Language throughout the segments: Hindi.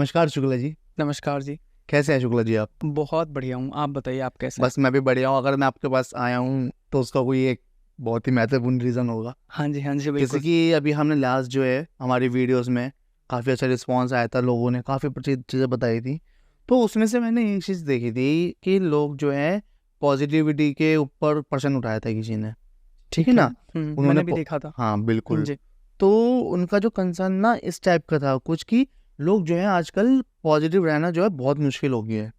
नमस्कार शुक्ला जी। नमस्कार जी। कैसे हैं शुक्ला जी आप? बहुत बढ़िया हूँ, आप बताइए आप कैसे हैं? बस मैं भी बढ़िया हूँ। अगर मैं आपके पास आया हूँ तो उसका कोई एक बहुत ही महत्वपूर्ण रीज़न होगा। हाँ जी, जैसे बिल्कुल। कि अभी हमने लास्ट जो है हमारी वीडियोस में काफ़ी अच्छा रिस्पॉन्स आया था, लोगों ने काफ़ी चीज़ें बताई थी। तो उसमें से मैंने एक चीज़ देखी थी कि लोग जो है पॉजिटिविटी के ऊपर प्रश्न उठाया था किसी ने, ठीक है ठीक है। ना? उन्होंने मैंने भी देखा था। हाँ बिल्कुल। जी, तो उनका जो कंसर्न ना इस टाइप का था कुछ कि लोग जो है आजकल पॉजिटिव रहना जो है बहुत मुश्किल हो गया है।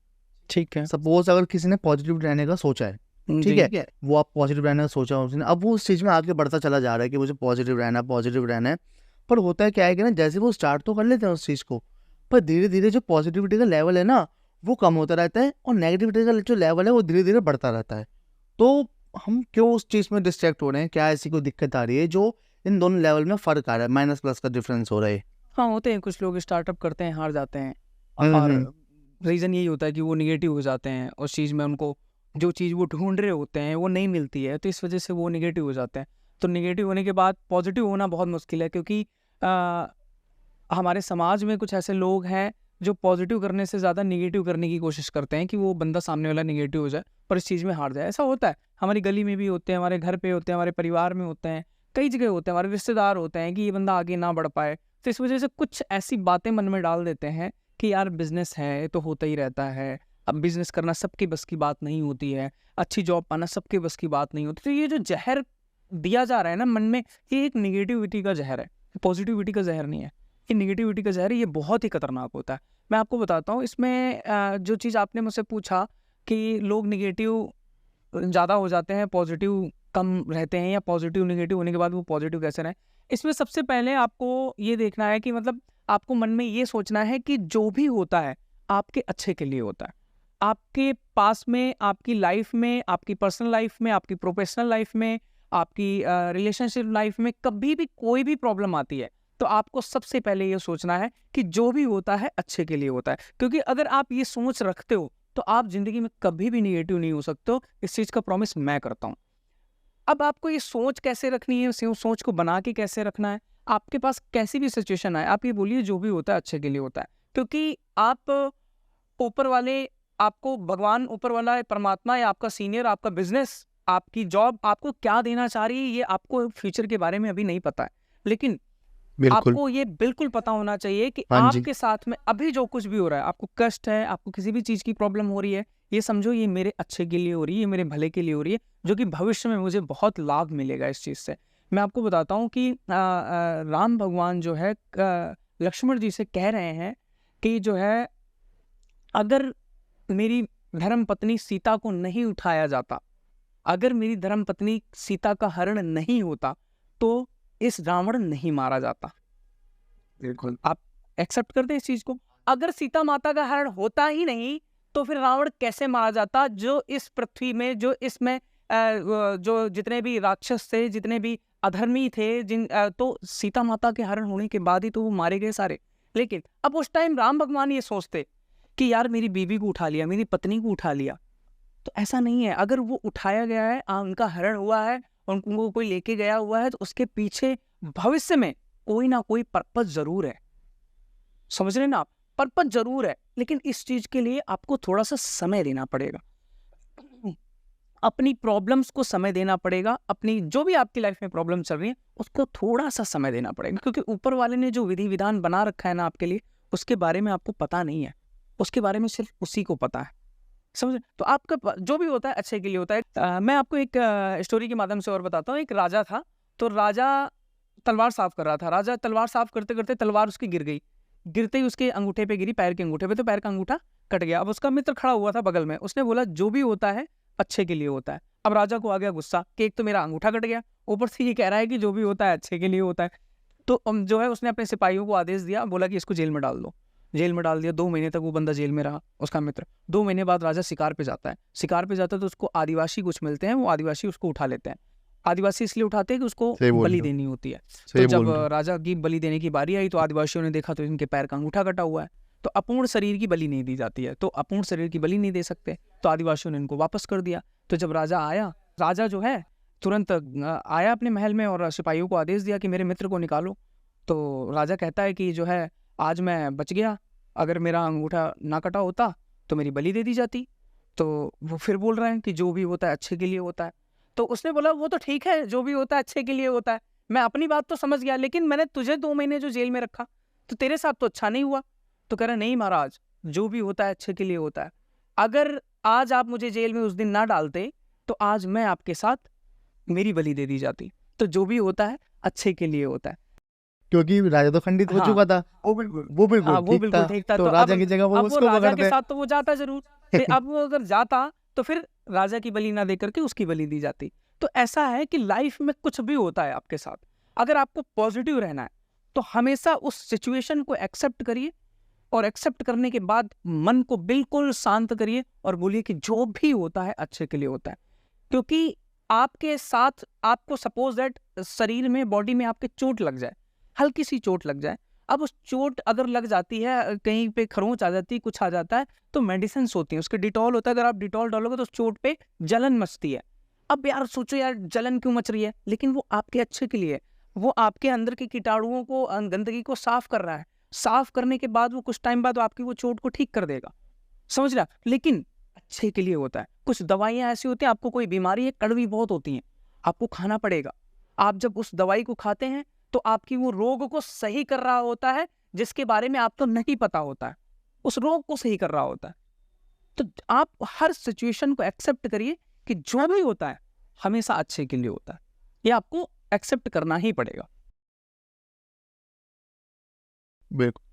ठीक है। सपोज अगर किसी ने पॉजिटिव रहने का सोचा है, ठीक जी, है, वो आप पॉजिटिव रहने का सोचा उसने, अब वो उस चीज़ में आगे बढ़ता चला जा रहा है कि मुझे पॉजिटिव रहना है। पर होता है क्या है कि ना, जैसे वो स्टार्ट तो कर लेते हैं उस चीज़ को, पर धीरे धीरे जो पॉजिटिविटी का लेवल है ना वो कम होता रहता है और नेगेटिविटी का जो लेवल है वो धीरे धीरे बढ़ता रहता है। तो हम क्यों उस चीज़ में डिस्ट्रैक्ट हो रहे हैं? क्या ऐसी कोई दिक्कत आ रही है जो इन दोनों लेवल में फ़र्क आ रहा है, माइनस प्लस का डिफरेंस हो रहा है? हाँ, होते हैं कुछ लोग स्टार्टअप करते हैं, हार जाते हैं और हम्म। रीज़न यही होता है कि वो नेगेटिव हो जाते हैं। उस चीज़ में उनको जो चीज़ वो ढूँढ रहे होते हैं, वो नहीं मिलती है, तो इस वज़ह से वो नेगेटिव हो जाते हैं। तो नेगेटिव होने के बाद पॉज़िटिव होना बहुत मुश्किल है क्योंकि हमारे समाज में कुछ ऐसे लोग हैं जो पॉजिटिव करने से ज़्यादा नेगेटिव करने की कोशिश करते हैं कि वो बंदा सामने वाला नेगेटिव हो जाए पर इस चीज़ में हार जाए। ऐसा होता है, हमारी गली में भी होते हैं, हमारे घर पे होते हैं, हमारे परिवार में होते हैं, कई जगह होते हैं, हमारे रिश्तेदार होते हैं कि ये बंदा आगे ना बढ़ पाए। तो इस वजह से कुछ ऐसी बातें मन में डाल देते हैं कि यार बिजनेस है तो होता ही रहता है, अब बिजनेस करना सबके बस की बात नहीं होती है, अच्छी जॉब पाना सबके बस की बात नहीं होती। तो ये जो जहर दिया जा रहा है ना मन में, ये एक निगेटिविटी का जहर है, पॉजिटिविटी का जहर नहीं है। ये निगेटिविटी का जहर है, ये बहुत ही खतरनाक होता है। मैं आपको बताता हूँ इसमें जो चीज़ आपने मुझसे पूछा कि लोग नेगेटिव ज़्यादा हो जाते हैं, पॉजिटिव कम रहते हैं या पॉजिटिव नेगेटिव होने के बाद वो पॉजिटिव कैसे रहें। इसमें सबसे पहले आपको ये देखना है कि मतलब आपको मन में ये सोचना है कि जो भी होता है आपके अच्छे के लिए होता है। आपके पास में, आपकी लाइफ में, आपकी पर्सनल लाइफ में, आपकी प्रोफेशनल लाइफ में, आपकी रिलेशनशिप लाइफ में कभी भी कोई भी प्रॉब्लम आती है तो आपको सबसे पहले ये सोचना है कि जो भी होता है अच्छे के लिए होता है। क्योंकि अगर आप ये सोच रखते हो तो आप जिंदगी में कभी भी निगेटिव नहीं हो सकते हो। इस चीज का प्रॉमिस मैं करता हूँ। अब आपको ये सोच कैसे रखनी है, उस सोच को बना के कैसे रखना है, आपके पास कैसी भी सिचुएशन आए आप ये बोलिए जो भी होता है अच्छे के लिए होता है। क्योंकि आप ऊपर वाले, आपको भगवान, ऊपर वाला है परमात्मा या आपका सीनियर, आपका बिजनेस, आपकी जॉब आपको क्या देना चाह रही है ये आपको फ्यूचर के बारे में अभी नहीं पता है। लेकिन बिल्कुल। आपको ये बिल्कुल पता होना चाहिए कि हाँ जी। आपके साथ में अभी जो कुछ भी हो रहा है, आपको कष्ट है, आपको किसी भी चीज़ की प्रॉब्लम हो रही है, ये समझो ये मेरे अच्छे के लिए हो रही है, ये मेरे भले के लिए हो रही है, जो कि भविष्य में मुझे बहुत लाभ मिलेगा इस चीज़ से। मैं आपको बताता हूँ कि राम भगवान जो है लक्ष्मण जी से कह रहे हैं कि जो है अगर मेरी धर्म पत्नी सीता को नहीं उठाया जाता, अगर मेरी धर्म पत्नी सीता का हरण नहीं होता, तो इस रावण नहीं मारा जाता। बिल्कुल। आप एक्सेप्ट करते हैं इस चीज को? अगर सीता माता का हरण होता ही नहीं तो फिर रावण कैसे मारा जाता, जो इस पृथ्वी में, जो इसमें जो जितने भी राक्षस थे, जितने भी अधर्मी थे, तो सीता माता के हरण होने के बाद ही तो वो मारे गए सारे। लेकिन अब उस टाइम राम भगवान ये सोचते कि यार मेरी बीवी को उठा लिया, मेरी पत्नी को उठा लिया, तो ऐसा नहीं है। अगर वो उठाया गया है, उनका हरण हुआ है, उनको कोई लेके गया हुआ है, तो उसके पीछे भविष्य में कोई ना कोई पर्पस जरूर है। समझ रहे हैं ना आप? पर्पस जरूर है, लेकिन इस चीज के लिए आपको थोड़ा सा समय देना पड़ेगा, अपनी प्रॉब्लम्स को समय देना पड़ेगा, अपनी जो भी आपकी लाइफ में प्रॉब्लम चल रही है उसको थोड़ा सा समय देना पड़ेगा। क्योंकि ऊपर वाले ने जो विधि विधान बना रखा है ना आपके लिए, उसके बारे में आपको पता नहीं है, उसके बारे में सिर्फ उसी को पता है। समझ? तो आपका जो भी होता है अच्छे के लिए होता है। मैं आपको एक स्टोरी के माध्यम से और बताता हूँ। एक राजा था, तो राजा तलवार साफ कर रहा था। राजा तलवार साफ करते करते तलवार उसकी गिर गई, गिरते ही उसके अंगूठे पे गिरी, पैर के अंगूठे पे, तो पैर का अंगूठा कट गया। अब उसका मित्र खड़ा हुआ था बगल में, उसने बोला जो भी होता है अच्छे के लिए होता है। अब राजा को आ गया गुस्सा कि एक तो मेरा अंगूठा कट गया, ऊपर से ये कह रहा है कि जो भी होता है अच्छे के लिए होता है। तो जो है उसने अपने सिपाहियों को आदेश दिया, बोला कि इसको जेल में डाल दो। जेल में डाल दिया। 2 महीने तक वो बंदा जेल में रहा, उसका मित्र। 2 महीने बाद राजा शिकार पे जाता है। शिकार पे जाता है तो उसको आदिवासी कुछ मिलते हैं, वो आदिवासी उसको उठा लेते हैं। आदिवासी इसलिए उठाते हैं कि उसको सही बोल बलि रहे हो। देनी होती है। तो सही जब बोल रहे हो। राजा की बलि देने की बारी आई तो आदिवासियों ने देखा तो इनके पैर का अंगूठा कटा हुआ है। तो अपूर्ण शरीर की बलि नहीं दी जाती है, तो अपूर्ण शरीर की बलि नहीं दे सकते, तो आदिवासियों ने इनको वापस कर दिया। तो जब राजा आया, राजा जो है तुरंत आया अपने महल में और सिपाहियों को आदेश दिया कि मेरे मित्र को निकालो। तो राजा कहता है कि जो है आज मैं बच गया, अगर मेरा अंगूठा ना कटा होता तो मेरी बलि दे दी जाती। तो वो फिर बोल रहे हैं कि जो भी होता है अच्छे के लिए होता है। तो उसने बोला वो तो ठीक है, जो भी होता है अच्छे के लिए होता है, मैं अपनी बात तो समझ गया, लेकिन मैंने तुझे 2 महीने जो जेल में रखा, तो तेरे साथ तो अच्छा नहीं हुआ। तो कह रहा नहीं महाराज, जो भी होता है अच्छे के लिए होता है। अगर आज आप मुझे जेल में उस दिन ना डालते तो आज मैं आपके साथ मेरी बलि दे दी जाती। तो जो भी होता है अच्छे के लिए होता है। क्योंकि राजा तो खंडित हो हाँ, चुका था, वो बिल्कुल वो बिल्कुल हाँ, वो ठीक बिल्कुल था, ठीक था। तो तो राजा अब की जगह वो वो उसको राजा के पकड़ते। साथ तो वो जाता ज़रूर। फिर अब वो अगर जाता तो फिर राजा की बलि ना दे करके उसकी बलि दी जाती। तो ऐसा है कि लाइफ में कुछ भी होता है आपके साथ, अगर आपको पॉजिटिव रहना है तो हमेशा उस सिचुएशन को एक्सेप्ट करिए, और एक्सेप्ट करने के बाद मन को बिल्कुल शांत करिए और बोलिए कि जो भी होता है अच्छे के लिए होता है। क्योंकि आपके साथ आपको सपोज दैट शरीर में, बॉडी में आपके चोट लग जाए, हल्की सी चोट लग जाए। अब उस चोट अगर लग जाती है, कहीं पे खरोंच आ जाती है, कुछ आ जाता है, तो मेडिसिन होती हैं, उसके डिटॉल होता है। अगर आप डिटॉल डालोगे तो उस चोट पे जलन मचती है। अब यार सोचो यार जलन क्यों मच रही है, लेकिन वो आपके अच्छे के लिए है। वो आपके अंदर के कीटाणुओं को, गंदगी को साफ कर रहा है। साफ करने के बाद वो कुछ टाइम बाद आपकी वो चोट को ठीक कर देगा, समझ रहा। लेकिन अच्छे के लिए होता है। कुछ दवाइयां ऐसी होती हैं, आपको कोई बीमारी है, कड़वी बहुत होती हैं, आपको खाना पड़ेगा। आप जब उस दवाई को खाते हैं तो आपकी वो रोग को सही कर रहा होता है, जिसके बारे में आपको नहीं पता होता है, उस रोग को सही कर रहा होता है। तो आप हर सिचुएशन को एक्सेप्ट करिए कि जो भी होता है हमेशा अच्छे के लिए होता है। ये आपको एक्सेप्ट करना ही पड़ेगा। बिल्कुल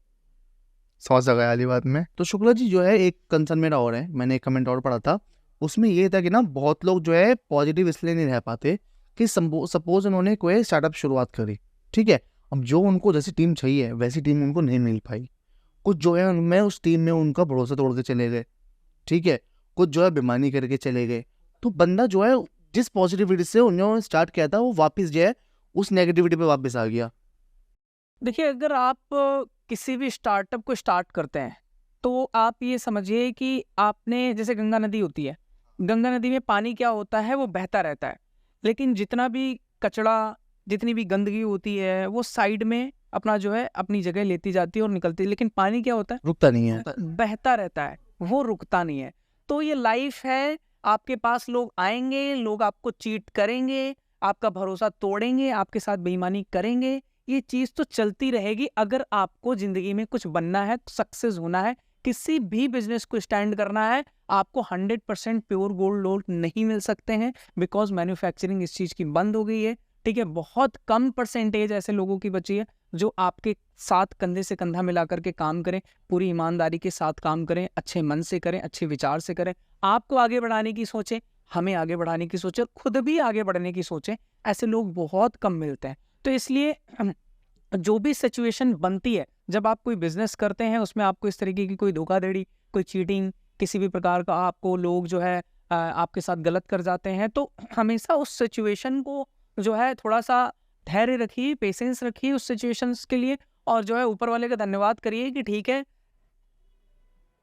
समझ गया वाली बात में। तो शुक्ला जी जो है, एक कंसर्न मेरा और है, मैंने एक कमेंट और पढ़ा था, उसमें ये था कि ना बहुत लोग जो है पॉजिटिव इसलिए नहीं रह पाते कि सपोज उन्होंने कोई स्टार्टअप शुरुआत करी, ठीक है, अब जो उनको जैसी टीम चाहिए वैसी टीम उनको नहीं मिल पाई। कुछ जो है उनमें उस टीम में उनका भरोसा तोड़ के चले गए, ठीक है, कुछ जो है बेईमानी करके चले गए। तो बंदा जो है जिस पॉजिटिविटी से उन्होंने स्टार्ट किया था वो वापस जो है उस नेगेटिविटी पे वापस आ गया। देखिए, अगर आप किसी भी स्टार्टअप को स्टार्ट करते हैं तो आप ये समझिए कि आपने, जैसे गंगा नदी होती है, गंगा नदी में पानी क्या होता है, वो बहता रहता है, लेकिन जितना भी कचरा, जितनी भी गंदगी होती है वो साइड में अपना जो है अपनी जगह लेती जाती है और निकलती है। लेकिन पानी क्या होता है, रुकता नहीं है। बहता रहता है, वो रुकता नहीं है। तो ये लाइफ है, आपके पास लोग आएंगे, लोग आपको चीट करेंगे, आपका भरोसा तोड़ेंगे, आपके साथ बेईमानी करेंगे, ये चीज तो चलती रहेगी। अगर आपको जिंदगी में कुछ बनना है, सक्सेस होना है, किसी भी बिजनेस को स्टैंड करना है, आपको 100% प्योर गोल्ड लोन नहीं मिल सकते हैं, बिकॉज मैन्युफैक्चरिंग इस चीज की बंद हो गई है। ठीक है, बहुत कम परसेंटेज ऐसे लोगों की बची है जो आपके साथ कंधे से कंधा मिला करके काम करें, पूरी ईमानदारी के साथ काम करें, अच्छे मन से करें, अच्छे विचार से करें, आपको आगे बढ़ाने की सोचें, हमें आगे बढ़ाने की सोचें, खुद भी आगे बढ़ने की सोचें। ऐसे लोग बहुत कम मिलते हैं। तो इसलिए जो भी सिचुएशन बनती है, जब आप कोई बिजनेस करते हैं, उसमें आपको इस तरीके की कोई धोखाधड़ी, कोई चीटिंग, किसी भी प्रकार का आपको लोग जो है आपके साथ गलत कर जाते हैं, तो हमेशा उस सिचुएशन को जो है थोड़ा सा धैर्य रखिए, पेशेंस रखिए उस सिचुएशंस के लिए, और जो है ऊपर वाले का धन्यवाद करिए कि ठीक है,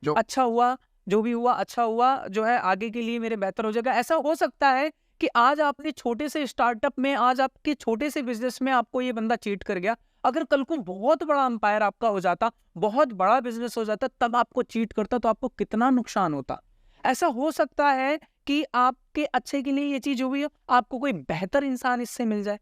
जो अच्छा हुआ, जो भी हुआ अच्छा हुआ, जो है आगे के लिए मेरे बेहतर हो जाएगा। ऐसा हो सकता है कि आज आपने छोटे से स्टार्टअप में, आज आपके छोटे से बिजनेस में आपको ये बंदा चीट कर गया, अगर कल को बहुत बड़ा अंपायर आपका हो जाता, बहुत बड़ा बिजनेस हो जाता, तब आपको चीट करता, तो आपको कितना नुकसान होता। ऐसा हो सकता है कि आपके अच्छे के लिए ये चीज हुई हो, आपको कोई बेहतर इंसान इससे मिल जाए।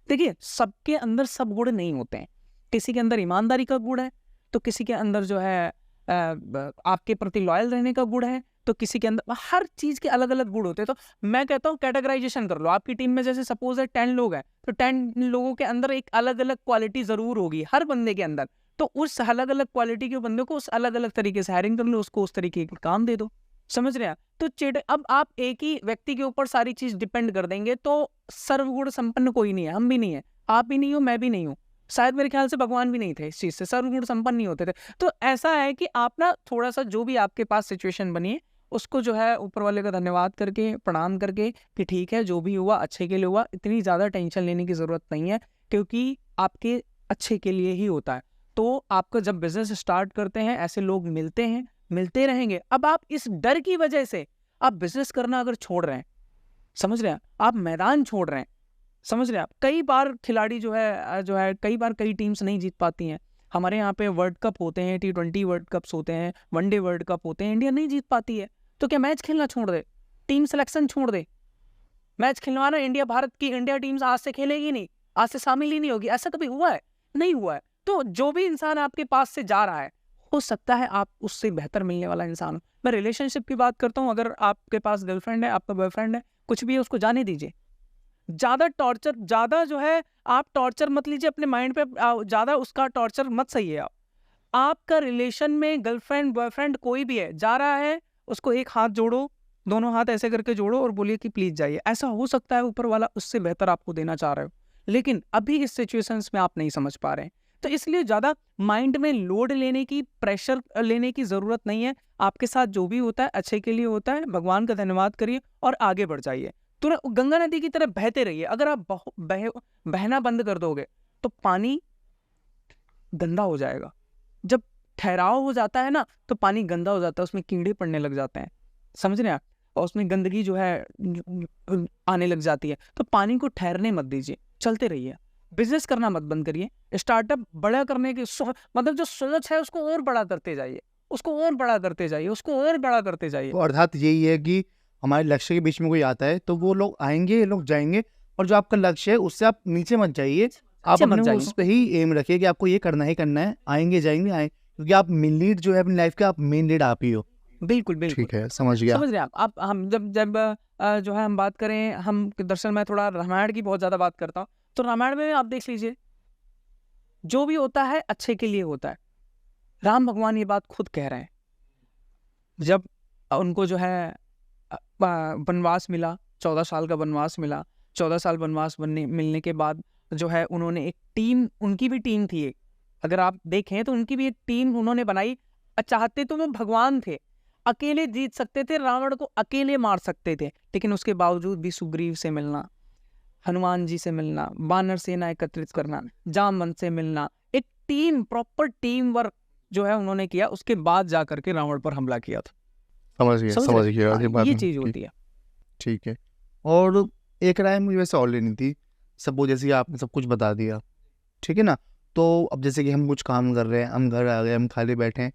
देखिए, सबके अंदर सब गुण नहीं होते हैं। किसी के अंदर ईमानदारी का गुण है, तो किसी के अंदर जो है आपके प्रति लॉयल रहने का गुण है, तो किसी के अंदर, हर चीज के अलग अलग गुण होते हैं। तो मैं कहता हूँ कैटेगराइजेशन कर लो। आपकी टीम में जैसे सपोज है 10 लोग हैं, तो 10 लोगों के अंदर एक अलग अलग क्वालिटी जरूर होगी हर बंदे के अंदर। तो उस अलग अलग क्वालिटी के बंदे को उस अलग अलग तरीके से हायरिंग कर लो, उसको उस तरीके का काम दे दो, समझ रहे हैं। तो अब आप एक ही व्यक्ति के ऊपर सारी चीज डिपेंड कर देंगे तो सर्वगुण संपन्न कोई नहीं है। हम भी नहीं है, आप भी नहीं हो, मैं भी नहीं हूँ, शायद मेरे ख्याल से भगवान भी नहीं थे इस चीज से, सर्वगुण संपन्न नहीं होते थे। तो ऐसा है कि आप ना थोड़ा सा, जो भी आपके पास सिचुएशन बनी है, उसको जो है ऊपर वाले का धन्यवाद करके, प्रणाम करके कि ठीक है, जो भी हुआ अच्छे के लिए हुआ, इतनी ज्यादा टेंशन लेने की जरूरत नहीं है, क्योंकि आपके अच्छे के लिए ही होता है। तो आपका जब बिजनेस स्टार्ट करते हैं, ऐसे लोग मिलते हैं, मिलते रहेंगे। अब आप इस डर की वजह से आप बिजनेस करना अगर छोड़ रहे हैं, समझ रहे हैं, आप मैदान छोड़ रहे हैं, समझ रहे हैं आप। कई बार खिलाड़ी जो है कई बार कई टीम्स नहीं जीत पाती हैं, हमारे यहाँ पे वर्ल्ड कप होते हैं, T20 वर्ल्ड कप्स होते हैं, वनडे वर्ल्ड कप होते हैं, इंडिया नहीं जीत पाती है। तो क्या मैच खेलना छोड़ दे, टीम सिलेक्शन छोड़ दे? मैच खिलवाना इंडिया, भारत की इंडिया टीम्स आज से खेलेगी नहीं, आज से शामिल ही नहीं होगी, ऐसा कभी हुआ है? नहीं हुआ है। तो जो भी इंसान आपके पास से जा रहा है, हो सकता है आप उससे बेहतर मिलने वाला इंसान हो। मैं रिलेशनशिप की बात करता हूँ, अगर आपके पास गर्लफ्रेंड है, आपका बॉयफ्रेंड है, कुछ भी है, उसको जाने दीजिए। ज़्यादा टॉर्चर, ज़्यादा जो है आप टॉर्चर मत लीजिए अपने माइंड पे, ज़्यादा उसका टॉर्चर मत सहिए आप। आपका रिलेशन में गर्लफ्रेंड बॉयफ्रेंड कोई भी है, जा रहा है, उसको एक हाथ जोड़ो, दोनों हाथ ऐसे करके जोड़ो और बोलिए कि प्लीज जाइए। ऐसा हो सकता है ऊपर वाला उससे बेहतर आपको देना चाह रहे हो, लेकिन अभी इस सिचुएशंस में आप नहीं समझ पा रहे हैं। तो इसलिए ज़्यादा माइंड में लोड लेने की, प्रेशर लेने की ज़रूरत नहीं है। आपके साथ जो भी होता है अच्छे के लिए होता है, भगवान का धन्यवाद करिए और आगे बढ़ जाइए। तुरंत गंगा नदी की तरह बहते रहिए। अगर आप बहना बंद कर दोगे तो पानी गंदा हो जाएगा। जब ठहराव हो जाता है ना, तो पानी गंदा हो जाता है, उसमें कीड़े पड़ने लग जाते हैं, समझ रहे हैं आप, और उसमें गंदगी जो है आने लग जाती है। तो पानी को ठहरने मत दीजिए, चलते रहिए। बिजनेस करना मत बंद करिए, स्टार्टअप बड़ा करने की मतलब जो सोच है उसको और बड़ा करते जाइए, उसको और बड़ा करते जाइए, उसको और बड़ा करते जाइए। तो अर्थात यही है कि हमारे लक्ष्य के बीच में कोई आता है तो वो लोग आएंगे, ये लोग जाएंगे, और जो आपका लक्ष्य है उससे आप नीचे मत जाइए, आप मत अपने जाइए। उस पे ही एम रखिए कि आपको ये करना ही करना है। आएंगे जाएंगे आए, क्योंकि आप मेन लीड जो है अपनी लाइफ के, आप मेन लीड आप ही हो। बिल्कुल बिल्कुल, ठीक है, समझ गया। समझ रहे हैं आप हम जब जब जो है हम बात करें, हम दरअसल मैं थोड़ा रामायण की बहुत ज्यादा बात करता हूँ, तो रामायण में आप देख लीजिए, जो भी होता है अच्छे के लिए होता है। राम भगवान ये बात खुद कह रहे हैं। जब उनको जो है वनवास मिला, 14 साल का वनवास मिला, 14 साल वनवास मिलने के बाद जो है उन्होंने एक टीम, उनकी भी टीम थी एक, अगर आप देखें तो उनकी भी एक टीम उन्होंने बनाई। चाहते तो वो भगवान थे, अकेले जीत सकते थे, रावण को अकेले मार सकते थे, लेकिन उसके बावजूद भी सुग्रीव से मिलना, हनुमान जी से मिलना, वानर सेना एकत्रित करना, जामवंत से मिलना, एक टीम, प्रॉपर टीम वर्क जो है उन्होंने किया, उसके बाद जा करके रावण पर हमला किया था। समझ गया, समझ गया। हाँ, ये बात ये में, चीज होती है। ठीक है। और एक राय मुझे वैसे और लेनी थी। सपोज जैसे कि आपने सब कुछ बता दिया, ठीक है ना, तो अब जैसे कि हम कुछ काम कर रहे हैं, हम घर आ गए, हम खाली बैठे हैं,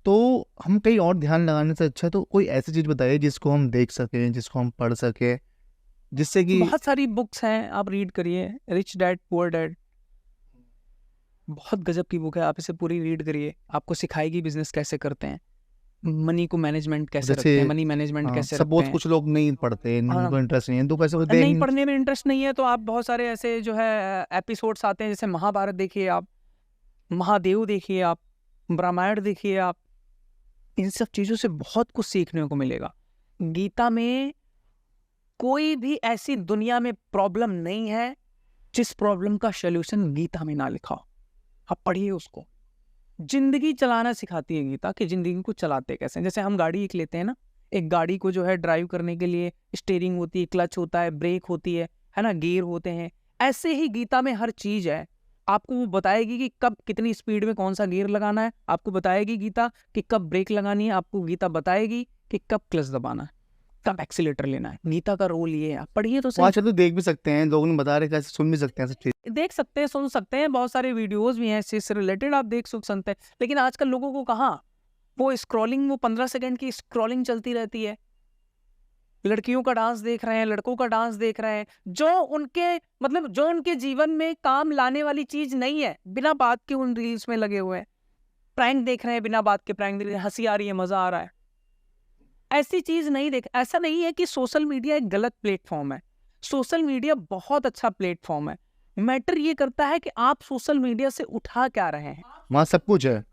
तो हम कहीं और ध्यान लगाने से अच्छा तो कोई ऐसी चीज़ बताइए जिसको हम देख सकें, जिसको हम पढ़ सकें, जिससे कि बहुत सारी बुक्स हैं, आप रीड करिए। रिच डैड पुअर डैड बहुत गजब की बुक है, आप इसे पूरी रीड करिए, आपको सिखाएगी बिजनेस कैसे करते हैं, मनी को मैनेजमेंट कैसे रखते हैं, मनी मैनेजमेंट कैसे रखते सपोज हैं। कुछ लोग नहीं पढ़ते, हाँ, उनको इंटरेस्ट नहीं है, तो कैसे होते नहीं हैं? पढ़ने में इंटरेस्ट नहीं है तो आप बहुत सारे ऐसे जो है एपिसोड्स आते हैं, जैसे महाभारत देखिए आप, महादेव देखिए आप, रामायण देखिए आप, इन सब चीज़ों से बहुत कुछ सीखने को मिलेगा। गीता में कोई भी ऐसी दुनिया में प्रॉब्लम नहीं है जिस प्रॉब्लम का सॉल्यूशन गीता में ना लिखा हो। आप पढ़िए उसको। जिंदगी चलाना सिखाती है गीता, कि जिंदगी को चलाते कैसे। जैसे हम गाड़ी एक लेते हैं ना, एक गाड़ी को जो है ड्राइव करने के लिए स्टीयरिंग होती है, क्लच होता है, ब्रेक होती है ना, गियर होते हैं। ऐसे ही गीता में हर चीज है। आपको वो बताएगी कि कब कितनी स्पीड में कौन सा गियर लगाना है, आपको बताएगी गीता कि कब ब्रेक लगानी है, आपको गीता बताएगी कि कब क्लच दबाना है, कब एक्सीलेटर लेना है। गीता का रोल ये है, आप पढ़िए तो सही। अच्छा, तो देख भी सकते हैं, लोग बता रहे कैसे, सुन भी सकते हैं सब चीज़। देख सकते हैं, सुन सकते हैं, बहुत सारे वीडियोस भी हैं इससे रिलेटेड, आप देख सुनते हैं। लेकिन आजकल लोगों को कहाँ, वो स्क्रॉलिंग, वो 15 सेकंड की स्क्रॉलिंग चलती रहती है। लड़कियों का डांस देख रहे हैं, लड़कों का डांस देख रहे हैं, जो उनके मतलब जो उनके जीवन में काम लाने वाली चीज नहीं है, बिना बात के उन रील्स में लगे हुए हैं। प्रैंक देख रहे हैं, बिना बात के प्रैंक देख रहे हैं, हंसी आ रही है, मजा आ रहा है। ऐसी चीज नहीं देख। ऐसा नहीं है कि सोशल मीडिया एक गलत प्लेटफॉर्म है, सोशल मीडिया बहुत अच्छा प्लेटफॉर्म है। मैटर ये करता है कि आप सोशल मीडिया से उठा क्या रहे हैं। वहाँ सब कुछ है।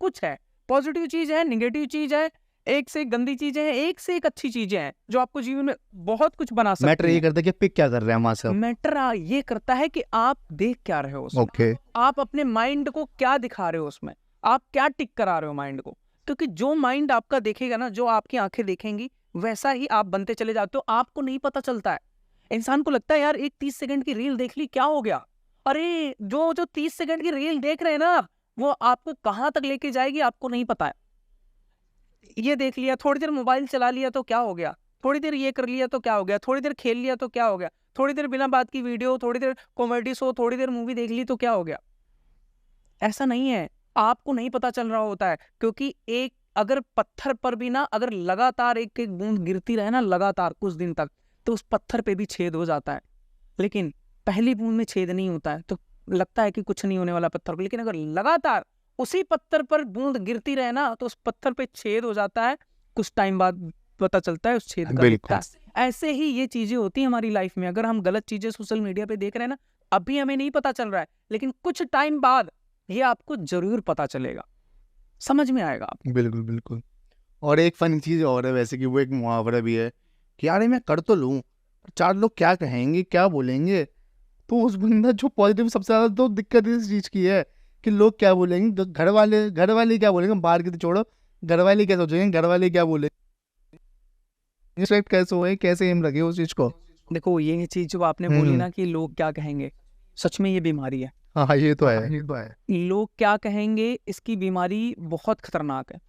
कुछ है, पॉजिटिव चीज है, निगेटिव चीज है, एक से एक गंदी चीजें हैं, एक से एक अच्छी चीजें हैं जो आपको जीवन में बहुत कुछ बना सकती हैं। मैटर ये करता है कि पिक क्या कर रहे हैं वहाँ से। मैटर ये करता है कि आप देख क्या रहे हो उसमें। ओके। आप अपने माइंड को क्या दिखा रहे हो उसमें, आप क्या टिक करा रहे हो माइंड को। क्योंकि जो माइंड आपका देखेगा ना, जो आपकी आंखें देखेंगी, वैसा ही आप बनते चले जाते हो। आपको नहीं पता चलता है। इंसान को लगता है यार एक 30 सेकंड की रील देख ली, क्या हो गया। अरे जो 30 सेकंड की रील देख रहे हैं ना, वो आपको कहां तक लेके जाएगी आपको नहीं पता है। ये देख लिया, थोड़ी देर मोबाइल चला लिया तो क्या हो गया, थोड़ी देर ये कर लिया तो क्या हो गया, थोड़ी देर खेल लिया तो क्या हो गया, थोड़ी देर बिना बात की वीडियो, थोड़ी देर कॉमेडी शो, थोड़ी देर मूवी देख ली तो क्या हो गया। ऐसा नहीं है, आपको नहीं पता चल रहा होता है, क्योंकि एक अगर पत्थर पर भी ना अगर लगातार एक एक बूंद गिरती रहे ना लगातार कुछ दिन तक, तो उस पत्थर पे भी छेद हो जाता है। लेकिन पहली बूंद में छेद नहीं होता है, तो लगता है कि कुछ नहीं होने वाला पत्थर को, लेकिन अगर लगातार उसी पत्थर पर बूंद गिरती रहे ना, तो उस पत्थर पे छेद हो जाता है, कुछ टाइम बाद पता चलता है उस छेद का बिल्कुल। दिखता है। ऐसे ही ये चीजें होती हैं हमारी लाइफ में। अगर हम गलत चीजें सोशल मीडिया पे देख रहे हैं ना, अभी हमें नहीं पता चल रहा है, लेकिन कुछ टाइम बाद ये आपको जरूर पता चलेगा, समझ में आएगा आपको। बिल्कुल, बिल्कुल। और एक फ़नी चीज़ और है वैसे कि वो एक मुहावरा भी है कि यार ये मैं कर तो लूँ, पर 4 लोग क्या कहेंगे, क्या बोलेंगे? तो उस बंदा जो पॉज़िटिव सबसे ज़्यादा तो दिक्कत इस चीज़ की है कि लोग क्या बोलेंगे, घर वाले क्या बोलेंगे, बाहर की तो छोड़ो, घर वाले क्या सोचेंगे, घर वाले क्या बोलेंगे? रिस्पेक्ट कैसे होए, कैसे एम रखे उस चीज़ को? देखो ये चीज जो आपने बोली ना कि लोग क्या कहेंगे, सच में ये बीमारी है। हाँ, ये तो है। लोग क्या कहेंगे, इसकी बीमारी बहुत खतरनाक है।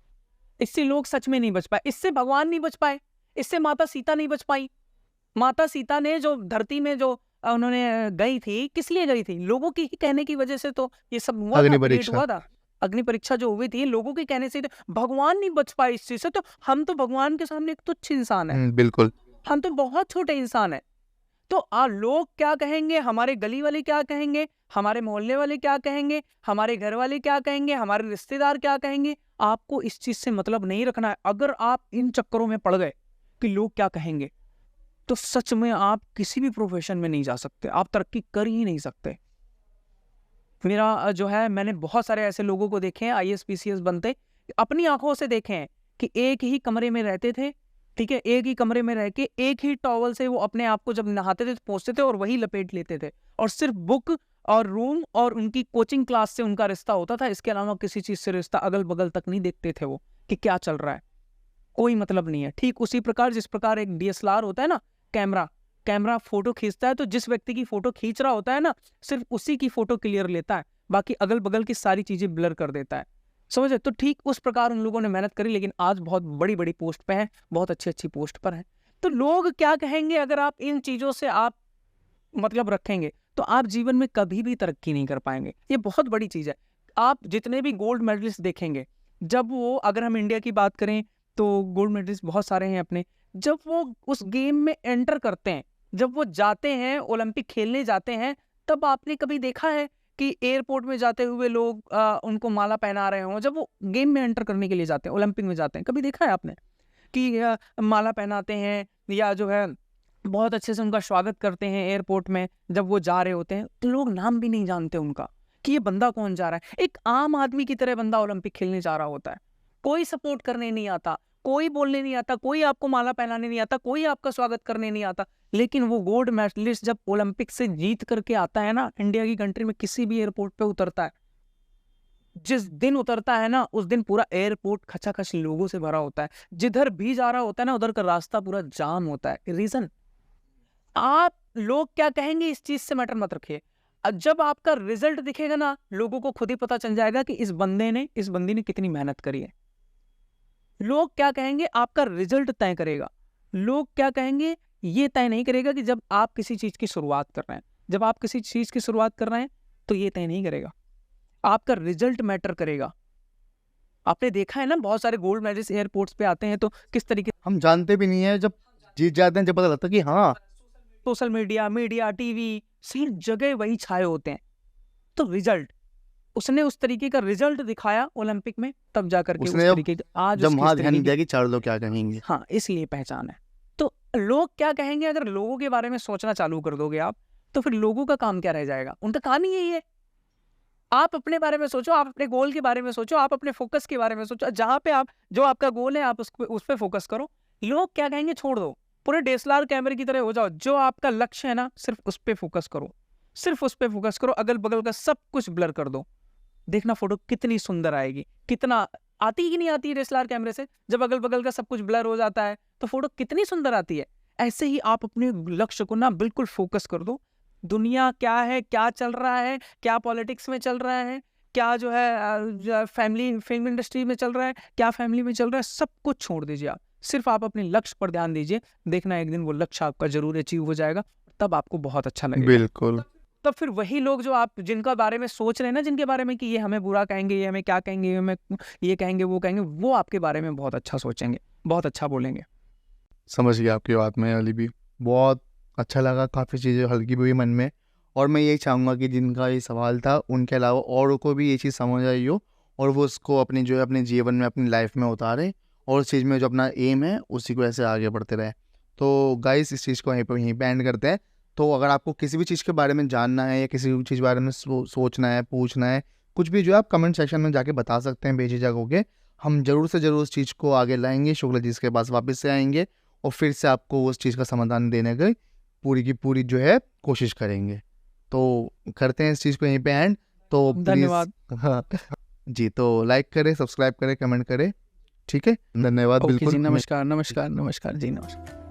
इससे लोग सच में नहीं बच पाए, इससे भगवान नहीं बच पाए, इससे माता सीता नहीं बच पाई। माता सीता ने जो धरती में जो उन्होंने गई थी, किस लिए गई थी? लोगों की ही कहने की वजह से तो ये सब हुआ था, अग्नि क्रिएट परीक्षा। हुआ था। अग्नि परीक्षा जो हुई थी लोगों के कहने से ही तो, भगवान नहीं बच पाए इस चीज से, तो हम तो भगवान के सामने एक तुच्छ इंसान है, बिल्कुल। हम तो बहुत छोटे इंसान है। तो लोग क्या कहेंगे, हमारे गली वाले क्या कहेंगे, हमारे मोहल्ले वाले क्या कहेंगे, हमारे घर वाले क्या कहेंगे, हमारे रिश्तेदार क्या कहेंगे, आपको इस चीज से मतलब नहीं रखना है। अगर आप इन चक्करों में पड़ गए कि लोग क्या कहेंगे, तो सच में आप किसी भी प्रोफेशन में नहीं जा सकते, आप तरक्की कर ही नहीं सकते। मेरा जो है, मैंने बहुत सारे ऐसे लोगों को देखे हैं आईएएस पीसीएस बनते, अपनी आंखों से देखे हैं कि एक ही कमरे में रहते थे, ठीक है, एक ही कमरे में रह के एक ही टॉवल से वो अपने आप को जब नहाते थे तो पोंछते थे और वही लपेट लेते थे, और सिर्फ बुक और रूम और उनकी कोचिंग क्लास से उनका रिश्ता होता था। इसके अलावा किसी चीज से रिश्ता अगल बगल तक नहीं देखते थे वो, कि क्या चल रहा है, कोई मतलब नहीं है। ठीक उसी प्रकार जिस प्रकार एक डीएसएलआर होता है ना, कैमरा कैमरा फोटो खींचता है, तो जिस व्यक्ति की फोटो खींच रहा होता है ना, सिर्फ उसी की फोटो क्लियर लेता है, बाकी अगल बगल की सारी चीजें ब्लर कर देता है। समझे? तो ठीक उस प्रकार उन लोगों ने मेहनत करी, लेकिन आज बहुत बड़ी बड़ी पोस्ट पे हैं, बहुत अच्छी अच्छी पोस्ट पर हैं। तो लोग क्या कहेंगे, अगर आप इन चीजों से आप मतलब रखेंगे, तो आप जीवन में कभी भी तरक्की नहीं कर पाएंगे। ये बहुत बड़ी चीज है। आप जितने भी गोल्ड मेडलिस्ट देखेंगे, जब वो, अगर हम इंडिया की बात करें तो गोल्ड मेडलिस्ट बहुत सारे हैं अपने, जब वो उस गेम में एंटर करते हैं, जब वो जाते हैं ओलंपिक खेलने जाते हैं, तब आपने कभी देखा है कि एयरपोर्ट में जाते हुए लोग उनको माला पहना रहे हों? जब वो गेम में एंटर करने के लिए जाते हैं, ओलंपिक में जाते हैं, कभी देखा है आपने कि माला पहनाते हैं, या जो है बहुत अच्छे से उनका स्वागत करते हैं एयरपोर्ट में जब वो जा रहे होते हैं? तो लोग नाम भी नहीं जानते उनका कि ये बंदा कौन जा रहा है। एक आम आदमी की तरह बंदा ओलंपिक खेलने जा रहा होता है, कोई सपोर्ट करने नहीं आता, कोई बोलने नहीं आता, कोई आपको माला पहनाने नहीं आता, कोई आपका स्वागत करने नहीं आता। लेकिन वो गोल्ड मेडलिस्ट जब ओलंपिक से जीत करके आता है ना, इंडिया की कंट्री में किसी भी एयरपोर्ट पे उतरता है, जिस दिन उतरता है ना, उस दिन पूरा एयरपोर्ट खचाखच लोगों से भरा होता है। जिधर भी जा रहा होता है ना, उधर का रास्ता पूरा जाम होता है। रीजन, आप लोग क्या कहेंगे इस चीज से मैटर मत रखिए। जब आपका रिजल्ट दिखेगा ना, लोगों को खुद ही पता चल जाएगा कि इस बंदी ने कितनी मेहनत करी है। लोग क्या कहेंगे आपका रिजल्ट तय करेगा। लोग क्या कहेंगे ये तय नहीं करेगा कि जब आप किसी चीज की शुरुआत कर रहे हैं, जब आप किसी चीज की शुरुआत कर रहे हैं, तो ये तय नहीं करेगा, आपका रिजल्ट मैटर करेगा। आपने देखा है ना, बहुत सारे गोल्ड मेडलिस्ट एयरपोर्ट्स पे आते हैं तो किस तरीके, हम जानते भी नहीं है, जब जीत जाते हैं जब पता लगता है कि हाँ, सोशल मीडिया टीवी सिर्फ जगह वही छाए होते हैं। तो रिजल्ट, उसने उस तरीके का रिजल्ट दिखाया ओलंपिक में, तब जाकर के उस उसने तरीके का आज जब उसकी वहाँ इस ध्यान तरीके दिया की, कि 4 लोग क्या कहेंगे। हाँ, इसलिए पहचान है। तो लोग क्या कहेंगे, अगर लोगों के बारे में सोचना चालू कर दोगे आप, तो फिर लोगों का काम क्या रह जाएगा? उनका काम ही यही है। आप अपने बारे में सोचो, आप अपने गोल के बारे में सोचो, आप अपने फोकस के बारे में सोचो, जहां पे आप, जो आपका गोल है आप उस पे फोकस करो। लोग क्या कहेंगे छोड़ दो, पूरे डीएसएलआर कैमरे की तरह हो जाओ। जो आपका लक्ष्य है ना, सिर्फ उस पे फोकस करो, सिर्फ उस पे फोकस करो, अगल बगल का सब कुछ ब्लर कर दो। देखना फोटो कितनी सुंदर आएगी। कितना आती ही नहीं आती है डीएसएलआर कैमरे से, जब अगल बगल का सब कुछ ब्लर हो जाता है तो फोटो कितनी सुंदर आती है। ऐसे ही आप अपने लक्ष्य को ना बिल्कुल फोकस कर दो। दुनिया क्या है, क्या चल रहा है, क्या पॉलिटिक्स में चल रहा है, क्या जो है फैमिली फिल्म इंडस्ट्री में चल रहा है, क्या फैमिली में चल रहा है, सब कुछ छोड़ दीजिए। आप सिर्फ आप अपने लक्ष्य पर ध्यान दीजिए। देखना एक दिन वो लक्ष्य आपका जरूर अचीव हो जाएगा, तब आपको बहुत अच्छा लगेगा। बिल्कुल। तब फिर वही लोग जो आप जिनका बारे में सोच रहे हैं ना, जिनके बारे में कि ये हमें बुरा कहेंगे, ये हमें क्या कहेंगे, ये हमें ये कहेंगे, वो कहेंगे, वो आपके बारे में बहुत अच्छा सोचेंगे, बहुत अच्छा बोलेंगे। समझ गया आपकी बात में अली भी। बहुत अच्छा लगा, काफ़ी चीज़ें हल्की भी हुई मन में। और मैं यही चाहूँगा कि जिनका ये सवाल था उनके अलावा औरों को भी ये चीज़ समझ आई हो और वो उसको अपनी जो है अपने जीवन में, अपनी लाइफ में उतारे और उस चीज़ में जो अपना एम है उसी को ऐसे आगे बढ़ते रहे। तो गाइस इस चीज़ को यहीं पे एंड करते हैं। तो अगर आपको किसी भी चीज़ के बारे में जानना है या किसी भी चीज़ के बारे में सोचना है, पूछना है, कुछ भी जो है आप कमेंट सेक्शन में जाके बता सकते हैं बेझिझक होके। हम ज़रूर से ज़रूर उस चीज़ को आगे लाएंगे, शुक्ला जी के पास वापस से आएंगे और फिर से आपको उस चीज़ का समाधान देने की पूरी की पूरी जो है कोशिश करेंगे। तो करते हैं इस चीज़ को यहीं पे एंड। तो प्लीज़ धन्यवाद। हाँ जी, तो लाइक करें, सब्सक्राइब करें, कमेंट करें, ठीक है? धन्यवाद। ओके जी, बिल्कुल। नमस्कार, नमस्कार, नमस्कार जी, नमस्कार।